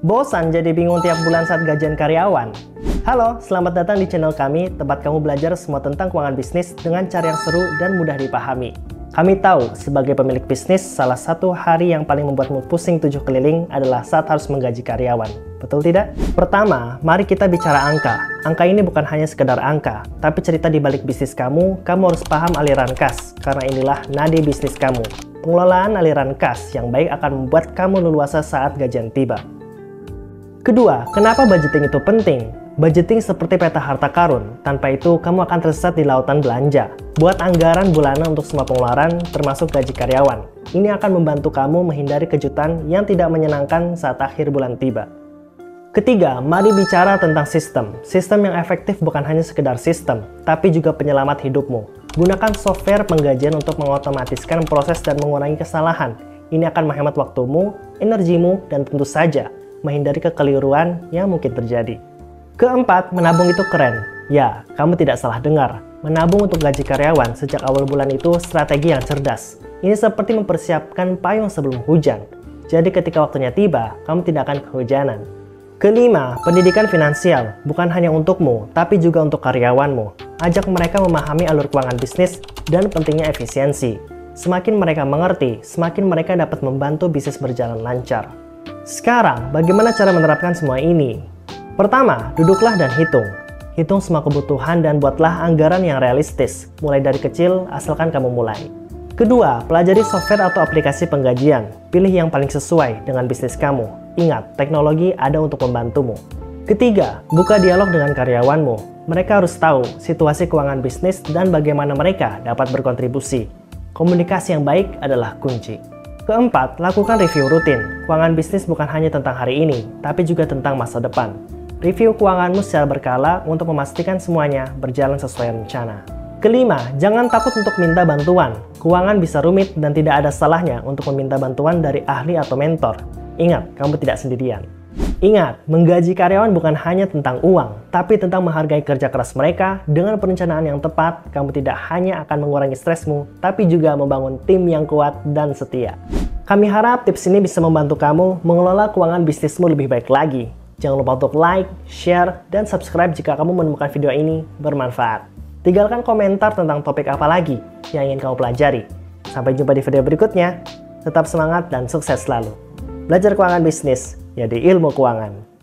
Bosan jadi bingung tiap bulan saat gajian karyawan? Halo, selamat datang di channel kami, tempat kamu belajar semua tentang keuangan bisnis dengan cara yang seru dan mudah dipahami. Kami tahu, sebagai pemilik bisnis, salah satu hari yang paling membuatmu pusing 7 keliling adalah saat harus menggaji karyawan. Betul tidak? Pertama, mari kita bicara angka. Angka ini bukan hanya sekedar angka, tapi cerita di balik bisnis kamu harus paham aliran kas, karena inilah nadi bisnis kamu. Pengelolaan aliran kas yang baik akan membuat kamu leluasa saat gajian tiba. Kedua, kenapa budgeting itu penting? Budgeting seperti peta harta karun, tanpa itu kamu akan tersesat di lautan belanja. Buat anggaran bulanan untuk semua pengeluaran, termasuk gaji karyawan. Ini akan membantu kamu menghindari kejutan yang tidak menyenangkan saat akhir bulan tiba. Ketiga, mari bicara tentang sistem. Sistem yang efektif bukan hanya sekedar sistem, tapi juga penyelamat hidupmu. Gunakan software penggajian untuk mengotomatiskan proses dan mengurangi kesalahan. Ini akan menghemat waktumu, energimu, dan tentu saja menghindari kekeliruan yang mungkin terjadi. Keempat, menabung itu keren. Ya, kamu tidak salah dengar. Menabung untuk gaji karyawan sejak awal bulan itu strategi yang cerdas. Ini seperti mempersiapkan payung sebelum hujan. Jadi ketika waktunya tiba, kamu tidak akan kehujanan. Kelima, pendidikan finansial. Bukan hanya untukmu, tapi juga untuk karyawanmu. Ajak mereka memahami alur keuangan bisnis dan pentingnya efisiensi. Semakin mereka mengerti, semakin mereka dapat membantu bisnis berjalan lancar. Sekarang, bagaimana cara menerapkan semua ini? Pertama, duduklah dan hitung. Hitung semua kebutuhan dan buatlah anggaran yang realistis, mulai dari kecil asalkan kamu mulai. Kedua, pelajari software atau aplikasi penggajian. Pilih yang paling sesuai dengan bisnis kamu. Ingat, teknologi ada untuk membantumu. Ketiga, buka dialog dengan karyawanmu. Mereka harus tahu situasi keuangan bisnis dan bagaimana mereka dapat berkontribusi. Komunikasi yang baik adalah kunci. Keempat, lakukan review rutin. Keuangan bisnis bukan hanya tentang hari ini, tapi juga tentang masa depan. Review keuanganmu secara berkala untuk memastikan semuanya berjalan sesuai rencana. Kelima, jangan takut untuk minta bantuan. Keuangan bisa rumit dan tidak ada salahnya untuk meminta bantuan dari ahli atau mentor. Ingat, kamu tidak sendirian. Ingat, menggaji karyawan bukan hanya tentang uang, tapi tentang menghargai kerja keras mereka. Dengan perencanaan yang tepat, kamu tidak hanya akan mengurangi stresmu, tapi juga membangun tim yang kuat dan setia. Kami harap tips ini bisa membantu kamu mengelola keuangan bisnismu lebih baik lagi. Jangan lupa untuk like, share, dan subscribe jika kamu menemukan video ini bermanfaat. Tinggalkan komentar tentang topik apa lagi yang ingin kamu pelajari. Sampai jumpa di video berikutnya. Tetap semangat dan sukses selalu. Belajar keuangan bisnis, jadi ilmu keuangan.